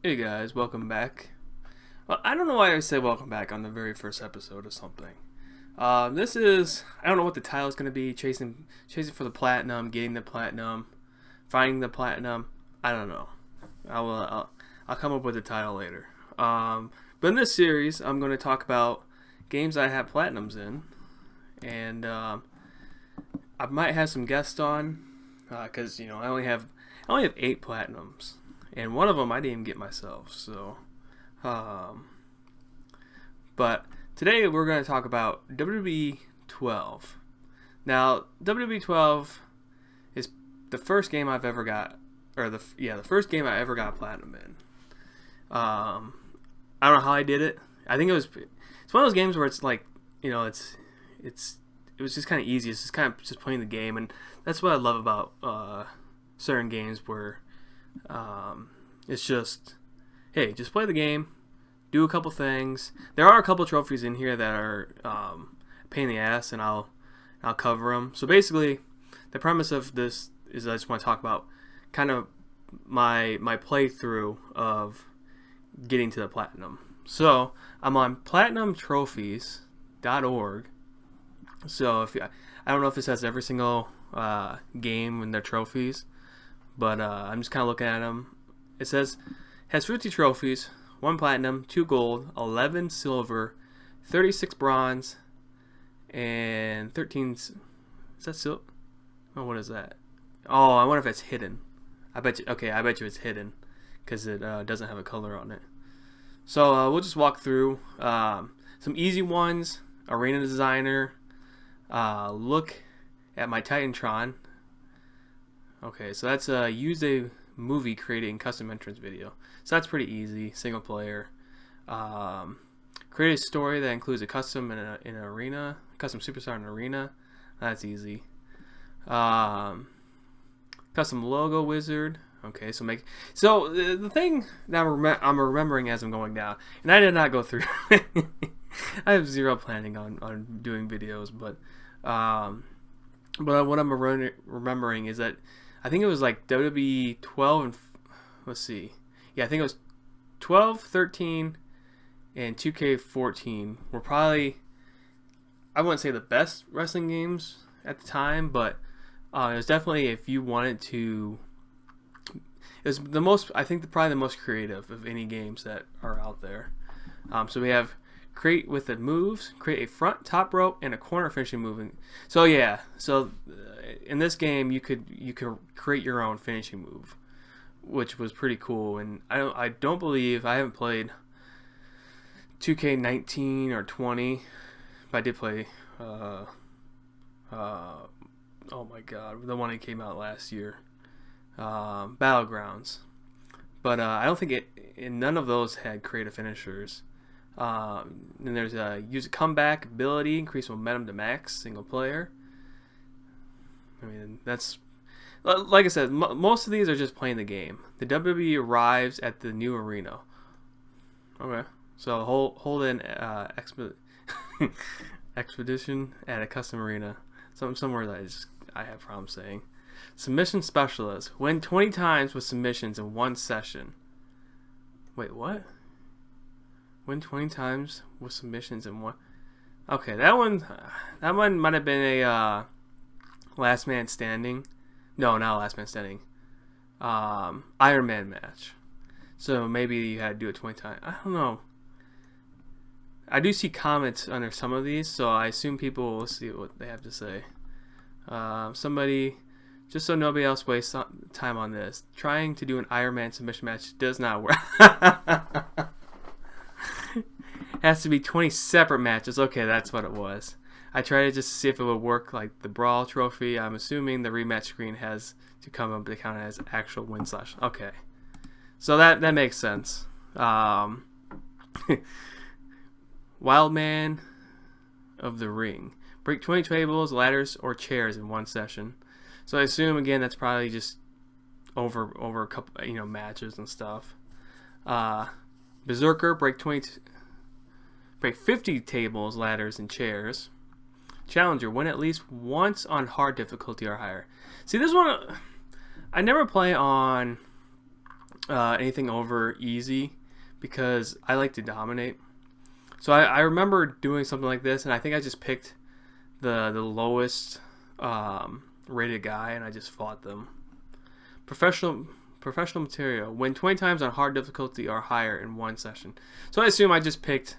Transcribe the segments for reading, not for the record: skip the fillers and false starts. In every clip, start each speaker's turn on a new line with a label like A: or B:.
A: Hey guys, welcome back. Well, I don't know why I say welcome back on the very first episode of something. This is, I don't know what the title is going to be. Chasing for the platinum, getting the platinum, finding the platinum. I don't know. I'll come up with a title later. But in this series, I'm going to talk about games I have platinums in, and I might have some guests on, because I only have 8 platinums, and one of them I didn't even get myself. So, but today we're going to talk about WWE 12. Now, WWE 12 is the first game I've ever got, or the first game I ever got platinum in. I don't know how I did it. I think it's one of those games where it's like, it was just kind of easy. It's just kind of just playing the game, and that's what I love about certain games where it's just, hey, just play the game, do a couple things. There are a couple trophies in here that are a pain in the ass, and I'll cover them. So basically, the premise of this is I just want to talk about kind of my playthrough of getting to the platinum. So I'm on platinumtrophies.org. So I don't know if this has every single game and their trophies, but I'm just kind of looking at them. It says has 50 trophies, 1 platinum, 2 gold, 11 silver, 36 bronze, and 13. Is that silver? Oh, what is that? Oh, I wonder if it's hidden. I bet you it's hidden because it doesn't have a color on it. So we'll just walk through some easy ones. Arena designer. Look at my Titantron. Okay, so that's use a movie creating custom entrance video. So that's pretty easy. Single player. Create a story that includes a custom in an arena, custom superstar in an arena. That's easy. Custom logo wizard. Okay, so the thing that I'm remembering as I'm going down, and I did not go through. I have zero planning on doing videos, but what I'm remembering is that I think it was like WWE 12 and let's see, yeah, I think it was 12, 13, and 2K14 were probably, I wouldn't say the best wrestling games at the time, but it was definitely, if you wanted to, it was the most, I think probably the most creative of any games that are out there. So we have create with the moves, create a front, top rope, and a corner finishing move. So yeah, in this game you could create your own finishing move, which was pretty cool. And I don't believe I haven't played 2K19 or 20, but I did play oh my god, the one that came out last year, Battlegrounds. But I don't think none of those had creative finishers. Then there's use a comeback ability, increase momentum to max, single player. I mean, that's, like I said, most of these are just playing the game. The WWE arrives at the new arena. Okay, so hold in expedition at a custom arena. Somewhere that I have problems saying. Submission specialist. Win 20 times with submissions in one session. Wait, what? Win 20 times with submissions in one. Okay, that one might have been a last man standing. No, not last man standing. Iron Man match. So maybe you had to do it 20 times. I don't know. I do see comments under some of these, so I assume people will see what they have to say. Somebody, just so nobody else wastes time on this, trying to do an Iron Man submission match does not work. Has to be 20 separate matches. Okay, that's what it was. I tried to just see if it would work like the Brawl trophy. I'm assuming the rematch screen has to come up to count as actual win slash. Okay. So that makes sense. Wild Man of the Ring. Break 20 tables, ladders, or chairs in one session. So I assume, again, that's probably just over a couple, matches and stuff. Berserker, break 50 tables, ladders, and chairs. Challenger, win at least once on hard difficulty or higher. See, this one, I never play on anything over easy because I like to dominate. So I remember doing something like this, and I think I just picked the lowest rated guy, and I just fought them. Professional material. Win 20 times on hard difficulty or higher in one session. So I assume I just picked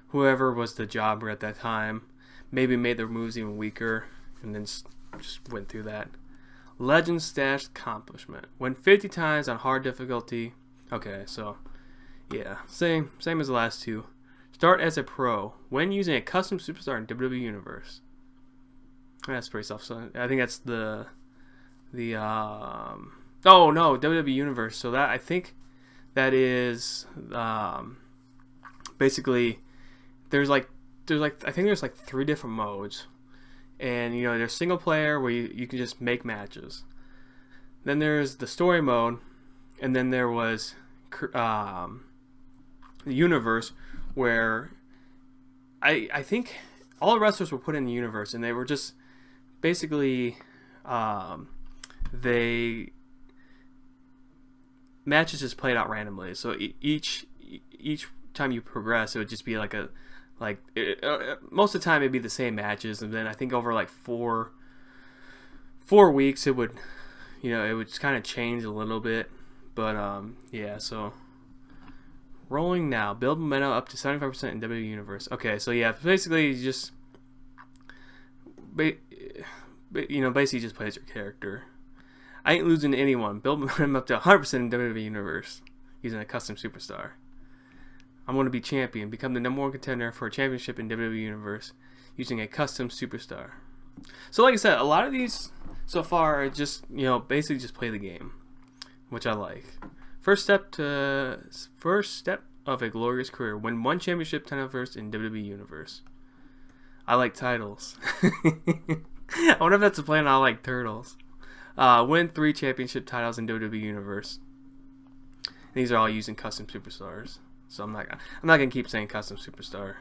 A: whoever was the jobber at that time. Maybe made their moves even weaker, and then just went through that. Legend stash accomplishment. Win 50 times on hard difficulty. Okay, so yeah, same as the last two. Start as a pro when using a custom superstar in WWE Universe. That's pretty self. So I think that's the oh no, WWE Universe. So that I think that is basically there's like I think there's like 3 different modes. And you know, there's single player where you can just make matches. Then there's the story mode, and then there was the universe where I think all the wrestlers were put in the universe, and they were just basically matches just played out randomly. So each time you progress, it would just be like most of the time it'd be the same matches, and then I think over like four weeks it would just kind of change a little bit. But yeah, so rolling now, build momentum up to 75% in WWE Universe. Okay, so yeah, basically you just basically just play as your character. I ain't losing to anyone. Build momentum up to 100% in WWE Universe using a custom superstar. I'm going to be champion. Become the #1 contender for a championship in WWE Universe using a custom superstar. So like I said, a lot of these so far are just, basically just play the game, which I like. First step of a glorious career. Win 1 championship title first in WWE Universe. I like titles. I wonder if that's a plan. I like turtles. Win 3 championship titles in WWE Universe. These are all using custom superstars. So I'm not gonna keep saying custom superstar.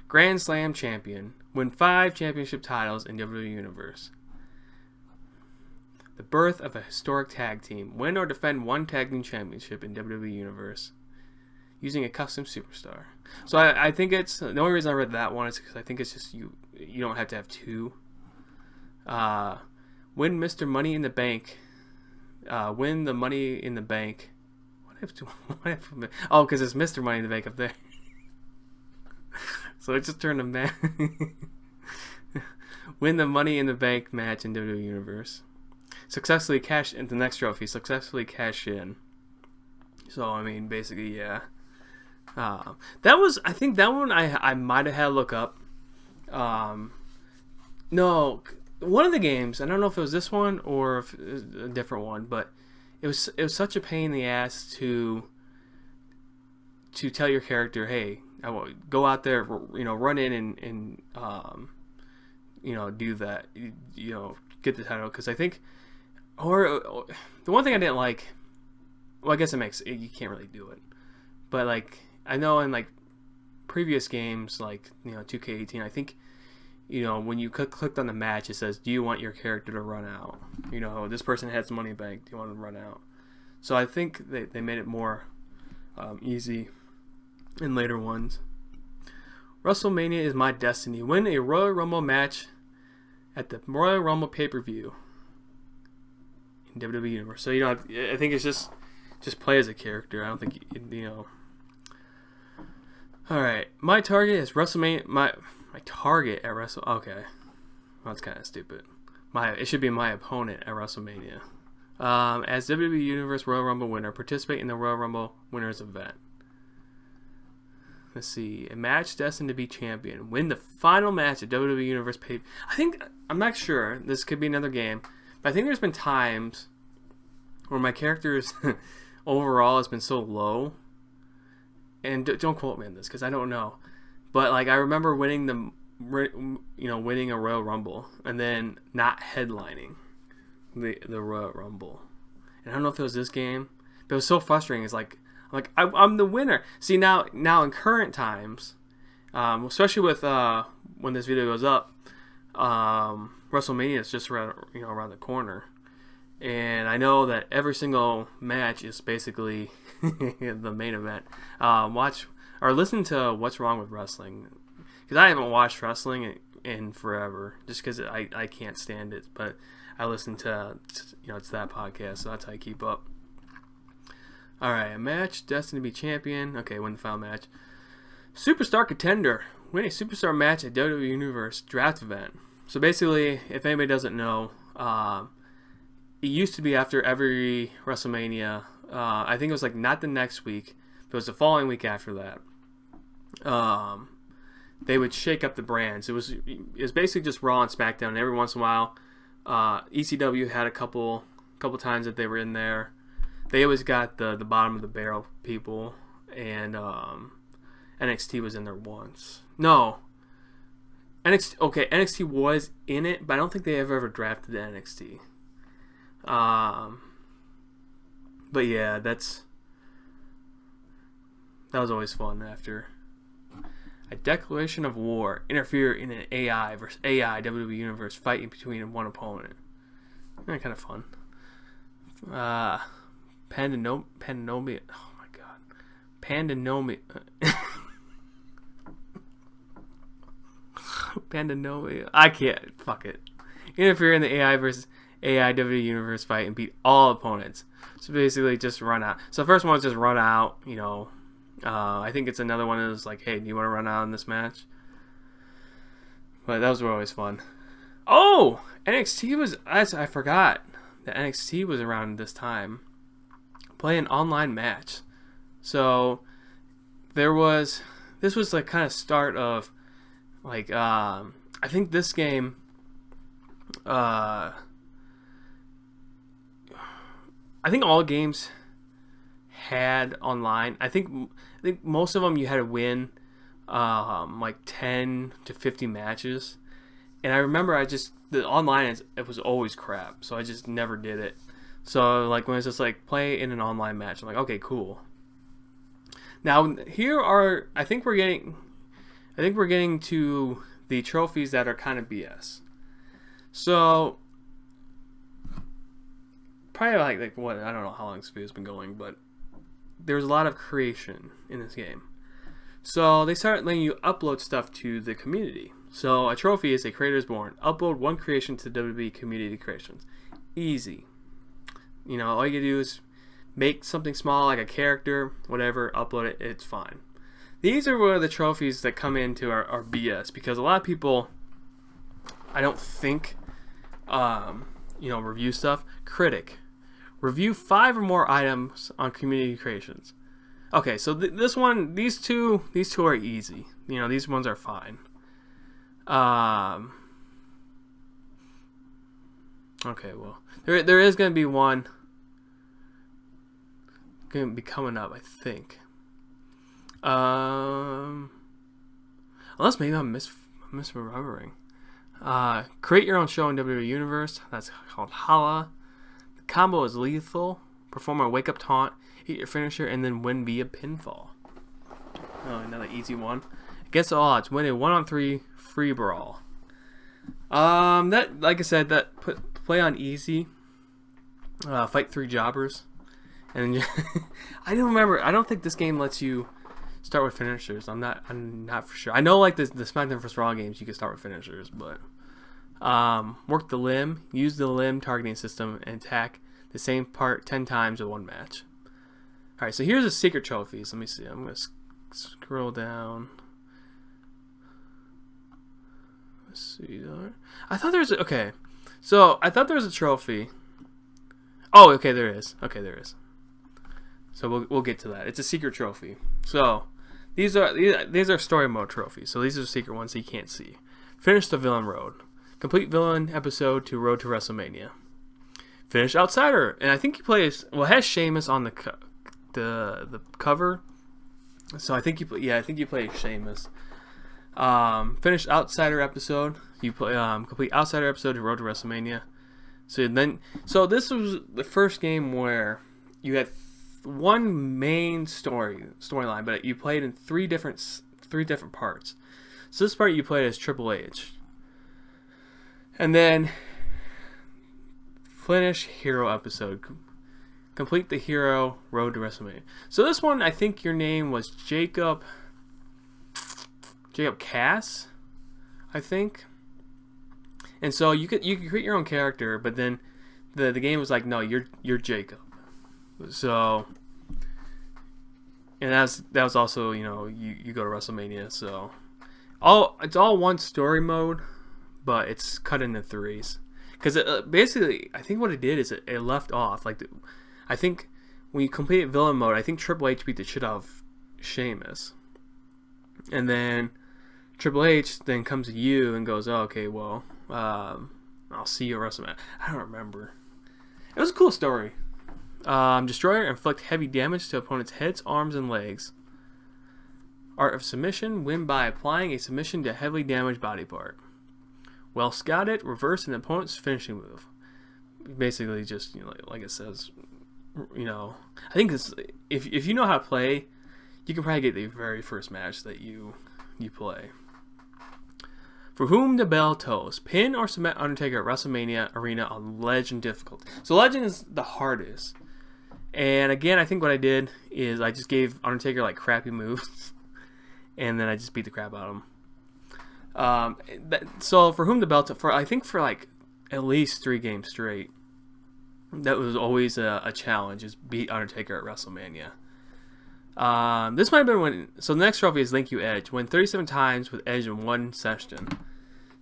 A: Grand Slam champion. Win 5 championship titles in WWE Universe. The birth of a historic tag team. Win or defend 1 tag team championship in WWE Universe using a custom superstar. So I think it's the only reason I read that one is because I think it's just you don't have to have 2. Win Mr. Money in the Bank. Win the Money in the Bank. Oh, because it's Mr. Money in the Bank up there. So it just turned him down. Win the Money in the Bank match in WWE Universe. Successfully cash in the next trophy. Successfully cash in. So I mean, basically, yeah. I think that one I might have had to look up. No, one of the games. I don't know if it was this one or if it was a different one, but it was such a pain in the ass to tell your character, hey, I will go out there, run in and do that, get the title. Because I think, or the one thing I didn't like, well, I guess you can't really do it, but like I know in like previous games, like 2K18, I think. When you clicked on the match, it says, do you want your character to run out? This person has money bank. Do you want them to run out? So I think they made it more easy in later ones. WrestleMania is my destiny. Win a Royal Rumble match at the Royal Rumble pay-per-view in WWE Universe. So, I think it's just play as a character. I don't think, All right. My target is WrestleMania. My target at okay, well, that's kind of stupid. It should be my opponent at WrestleMania. As WWE Universe Royal Rumble winner, participate in the Royal Rumble winners event. Let's see, a match destined to be champion. Win the final match at WWE Universe pay. I'm not sure. This could be another game, but I think there's been times where my character's overall has been so low. And don't quote me on this because I don't know. But like I remember winning a Royal Rumble and then not headlining the Royal Rumble. And I don't know if it was this game, but it was so frustrating. It's like I'm the winner. See now in current times, especially with when this video goes up, WrestleMania is just around the corner, and I know that every single match is basically the main event. Watch or listen to What's Wrong with Wrestling, because I haven't watched wrestling in forever, just because I can't stand it. But I listen to it's that podcast, so that's how I keep up. All right, a match destined to be champion. Okay, win the final match. Superstar contender win a superstar match at WWE Universe draft event. So basically, if anybody doesn't know, it used to be after every WrestleMania. I think it was like not the next week, but it was the following week after that. They would shake up the brands. It was basically just Raw and SmackDown. And every once in a while, ECW had a couple times that they were in there. They always got the bottom of the barrel people, and NXT was in there once. No, NXT was in it, but I don't think they ever drafted the NXT. But yeah, that was always fun. After a declaration of war, interfere in an AI versus AI WWE Universe fighting between one opponent. Kind of fun. Pandanomia. Oh my god. Pandanomia. Pandanomia. I can't. Fuck it. Interfere in the AI versus AI WWE Universe fight and beat all opponents. So basically, just run out. So the first one was just run out. I think it's another one that was like, hey, do you want to run out in this match? But those were always fun. Oh, NXT was. I forgot that NXT was around this time. Play an online match. So this was like kind of start of like I think this game I think all games had online. I think most of them you had to win like 10 to 50 matches. And I remember the online it was always crap, so I just never did it. So like when it's just like play in an online match, I'm like, okay, cool. Now I think we're getting to the trophies that are kind of BS. So probably like what, I don't know how long this video's been going, but there's a lot of creation in this game. So they started letting you upload stuff to the community. So a trophy is a creator is born. Upload one creation to WWE Community Creations. Easy. All you do is make something small like a character, whatever, upload it, it's fine. These are one of the trophies that come into our BS, because a lot of people, I don't think, review stuff. Critic. Review 5 or more items on community creations. Okay, so these two are easy. These ones are fine. Okay, well, there is going to be one going to be coming up, I think. Unless maybe I'm misremembering. Create your own show in WWE Universe. That's called Hala. The combo is lethal. Perform a wake up taunt, hit your finisher, and then win via pinfall. Oh, another easy one. Against all odds, win a 1-on-3 free brawl. That, like I said, play on easy. Fight 3 jobbers. And I don't remember. I don't think this game lets you start with finishers. I'm not for sure. I know like the SmackDown vs. Raw games you can start with finishers, but work the limb, use the limb targeting system, and attack the same part 10 times in one match. All right, so here's the secret trophies. Let me see. I'm gonna scroll down. Let's see. I thought there was okay. So I thought there was a trophy. Oh, okay, there is. Okay, there is. So we'll get to that. It's a secret trophy. So these are story mode trophies. So these are the secret ones that you can't see. Finish the villain road. Complete villain episode to Road to WrestleMania. Finish Outsider, and I think he plays. Well, it has Sheamus on the cover. So I think you play Sheamus. Finish Outsider episode. You play complete Outsider episode to Road to WrestleMania. So this was the first game where you had one main storyline, but you played in three different parts. So this part you played as Triple H, and then Finish hero episode. Complete the hero road to WrestleMania. So this one, I think your name was Jacob Cass, I think. And so you could create your own character, but then the game was like, no, you're Jacob. So, and that was also, you know, you go to WrestleMania. So it's all one story mode, but it's cut into threes. Because basically, I think what it did is it left off like I think when you complete villain mode, I think Triple H beat the shit out of Sheamus, and then Triple H then comes to you and goes, oh, okay, well, I'll see you at WrestleMania. I don't remember. It was a cool story. Destroyer inflict heavy damage to opponents' heads, arms, and legs. Art of submission, win by applying a submission to heavily damaged body part. Well scouted, reverse an opponent's finishing move. Basically, just, you know, like it says, you know, I think this, if you know how to play, you can probably get the very first match that you play. For whom the bell tolls, pin or submit Undertaker at WrestleMania Arena on Legend difficulty. So Legend is the hardest. And again, I think what I did is I just gave Undertaker like crappy moves, and then I just beat the crap out of him. So for whom the bell tolls, I think for like at least 3 games straight, that was always a challenge, is beat Undertaker at WrestleMania. This might have been when. So the next trophy is Thank You Edge. Win 37 times with Edge in one session.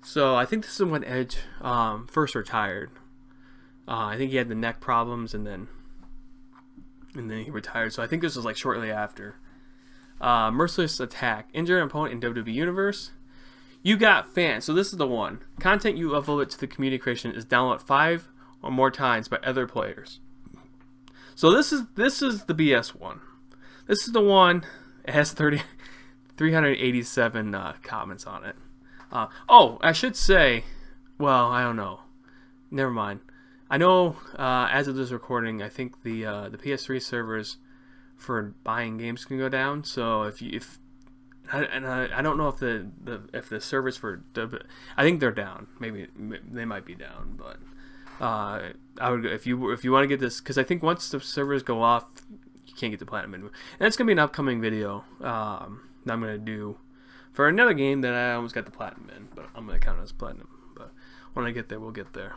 A: So I think this is when Edge first retired. I think he had the neck problems, and then he retired. So I think this was like shortly after. Merciless Attack. Injure an opponent in WWE Universe. You got fans. So this is the one. Content you upload to the community creation is downloaded 5 or more times by other players. So this is the BS one. This is the one. It has 387 comments on it. I should say, well, I don't know. Never mind. I know as of this recording, I think the PS3 servers for buying games can go down. So I don't know if the servers for I think they're down. Maybe they might be down, but I would, if you want to get this, because I think once the servers go off, you can't get the platinum in. And that's gonna be an upcoming video that I'm gonna do for another game that I almost got the platinum in, but I'm gonna count it as platinum. But when I get there, we'll get there.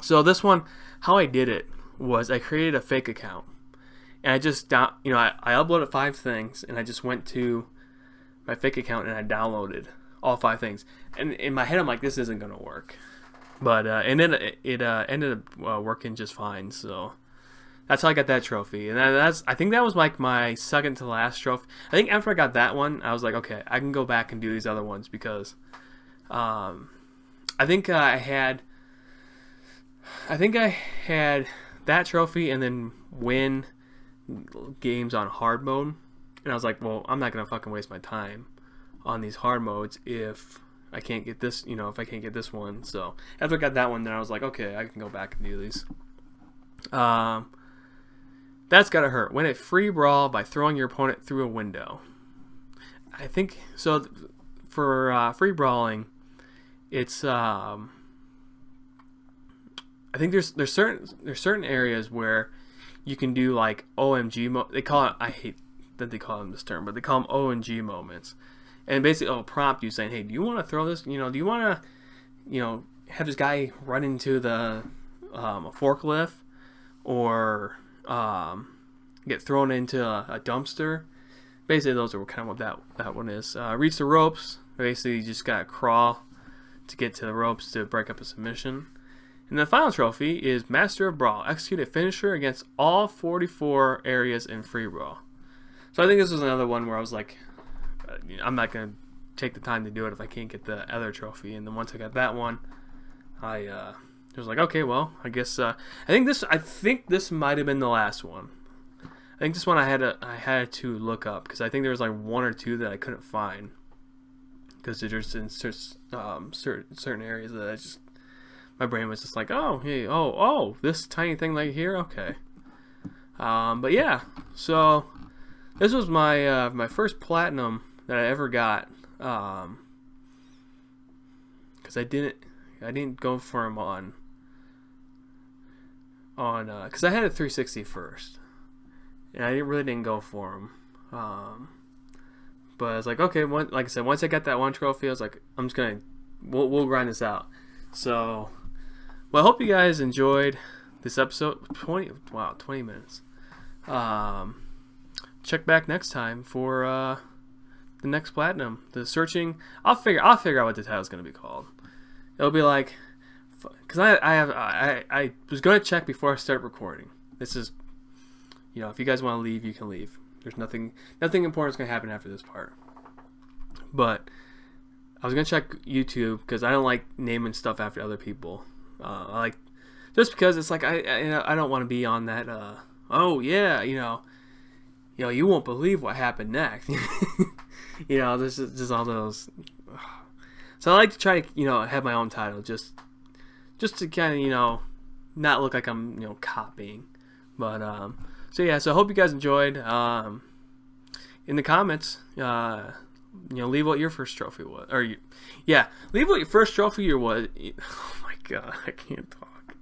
A: So this one, how I did it was I created a fake account, and I just I uploaded 5 things, and I just went to my fake account and I downloaded all 5 things. And in my head, I'm like, this isn't gonna work. But and then it ended up working just fine. So that's how I got that trophy. And I think that was like my second to last trophy. I think after I got that one, I was like, okay, I can go back and do these other ones, because I think I had that trophy and then win games on hard mode. And I was like, well, I'm not gonna fucking waste my time on these hard modes if I can't get this, if I can't get this one. So after I got that one, then I was like, okay, I can go back and do these. That's gotta hurt. Win a free brawl by throwing your opponent through a window. I think so. For free brawling, it's I think there's certain areas where you can do like OMG. They call it. I hate that they call them this term, but they call them OMG moments. And basically, it'll prompt you saying, "Hey, do you want to throw this? Do you want to, have this guy run into the a forklift, or get thrown into a dumpster?" Basically, those are kind of what that one is. Reach the ropes. Basically, you just gotta crawl to get to the ropes to break up a submission. And the final trophy is Master of Brawl. Execute a finisher against all 44 areas in free brawl. So I think this was another one where I was like, I'm not going to take the time to do it if I can't get the other trophy. And then once I got that one, I was like, okay, well, I guess I think this might have been the last one. I think this one I had to look up, because I think there was like 1 or 2 that I couldn't find, because they're just in certain areas that my brain was just like, oh, hey, oh, this tiny thing right here, okay. But yeah, so this was my my first platinum that I ever got, because I didn't go for them on on because I had a 360 first, and I really didn't go for them. But I was like, okay, like I said, once I got that one trophy, I was like, I'm just gonna we'll grind this out. So, well, I hope you guys enjoyed this episode. 20 minutes. Check back next time for the next platinum. The searching. I'll figure out what the title's gonna be called. It'll be like, because I was gonna check before I start recording. This is, if you guys want to leave, you can leave. There's nothing important is gonna happen after this part. But I was gonna check YouTube because I don't like naming stuff after other people. I like just because it's like I don't want to be on that. Oh yeah, you won't believe what happened next. This is just all those. So I like to try to have my own title just to kind of not look like I'm copying. But so yeah, so I hope you guys enjoyed. In the comments, leave what your first trophy was, leave what your first trophy was. Oh my god, I can't talk.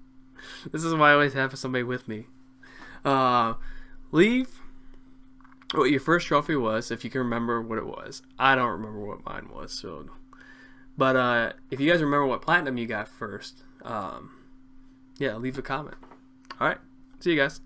A: This is why I always have somebody with me. Leave what your first trophy was, if you can remember what it was. I don't remember what mine was, so. But if you guys remember what platinum you got first, leave a comment. All right, see you guys.